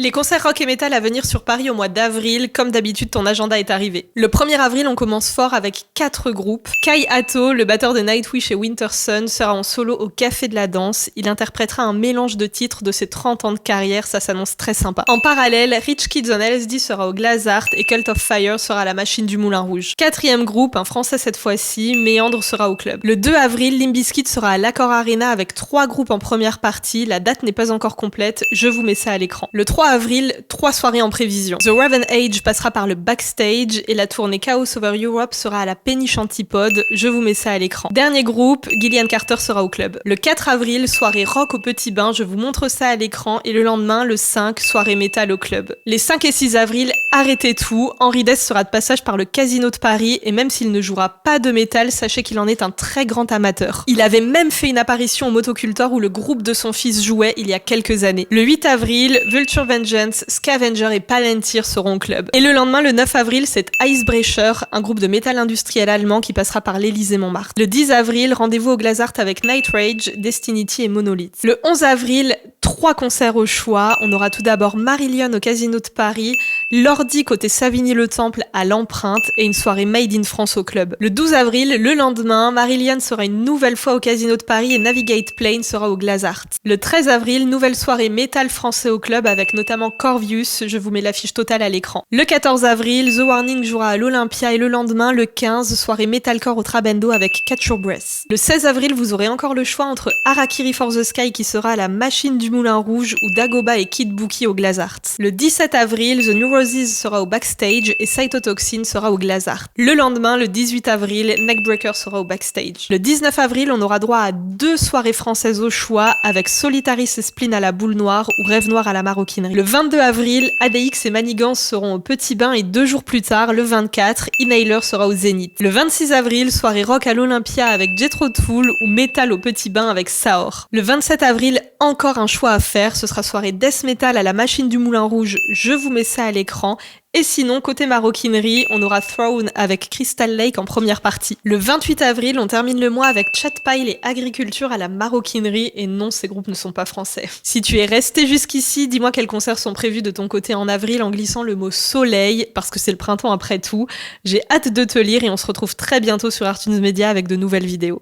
Les concerts rock et metal à venir sur Paris au mois d'avril, comme d'habitude ton agenda est arrivé. Le 1er avril, on commence fort avec 4 groupes. Kai Hato, le batteur de Nightwish et Wintersun, sera en solo au Café de la Danse. Il interprétera un mélange de titres de ses 30 ans de carrière, ça s'annonce très sympa. En parallèle, Rich Kids on LSD sera au Glazart et Cult of Fire sera à la Machine du Moulin Rouge. 4e groupe, un français cette fois-ci, Méandre sera au club. Le 2 avril, Limp Bizkit sera à l'Accor Arena avec 3 groupes en première partie. La date n'est pas encore complète, je vous mets ça à l'écran. Le 3 avril, 3 soirées en prévision. The Raven Age passera par le Backstage et la tournée Chaos Over Europe sera à la Péniche Antipode. Je vous mets ça à l'écran. Dernier groupe, Gillian Carter sera au club. Le 4 avril, soirée rock au Petit Bain. Je vous montre ça à l'écran. Et le lendemain, le 5, soirée métal au club. Les 5 et 6 avril, arrêtez tout. Henri Dess sera de passage par le Casino de Paris et même s'il ne jouera pas de métal, sachez qu'il en est un très grand amateur. Il avait même fait une apparition au Motocultor où le groupe de son fils jouait il y a quelques années. Le 8 avril, Vulture Vengeance, Scavenger et Palantir seront au club. Et le lendemain, le 9 avril, c'est Icebreaker, un groupe de métal industriel allemand qui passera par l'Élysée-Montmartre. Le 10 avril, rendez-vous au Glazart avec Night Rage, Destinity et Monolith. Le 11 avril, 3 concerts au choix. On aura tout d'abord Marillion au Casino de Paris, Lordi côté Savigny-le-Temple à l'Empreinte et une soirée Made in France au club. Le 12 avril, le lendemain, Marillion sera une nouvelle fois au Casino de Paris et Navigate Plane sera au Glazart. Le 13 avril, nouvelle soirée métal français au club avec notamment Corvius, je vous mets l'affiche totale à l'écran. Le 14 avril, The Warning jouera à l'Olympia et le lendemain, le 15, soirée metalcore au Trabendo avec Catch Your Breath. Le 16 avril, vous aurez encore le choix entre Harakiri for the Sky qui sera à la Machine du Moulin Rouge ou Dagoba et Kid Bookie au Glazart. Le 17 avril, The Neuroses sera au Backstage et Cytotoxin sera au Glazart. Le lendemain, le 18 avril, Neckbreaker sera au Backstage. Le 19 avril, on aura droit à 2 soirées françaises au choix avec Solitaris et Spleen à la Boule Noire ou Rêve Noir à la Maroquinerie. Le 22 avril, ADX et Manigance seront au Petit Bain et 2 jours plus tard, le 24, Inhaler sera au Zénith. Le 26 avril, soirée rock à l'Olympia avec Jethro Tull ou Metal au Petit Bain avec Saor. Le 27 avril, encore un choix à faire, ce sera soirée Death Metal à la Machine du Moulin Rouge, je vous mets ça à l'écran. Et sinon, côté maroquinerie, on aura Throne avec Crystal Lake en première partie. Le 28 avril, on termine le mois avec Chatpile et Agriculture à la maroquinerie. Et non, ces groupes ne sont pas français. Si tu es resté jusqu'ici, dis-moi quels concerts sont prévus de ton côté en avril en glissant le mot soleil, parce que c'est le printemps après tout. J'ai hâte de te lire et on se retrouve très bientôt sur Artunes Media avec de nouvelles vidéos.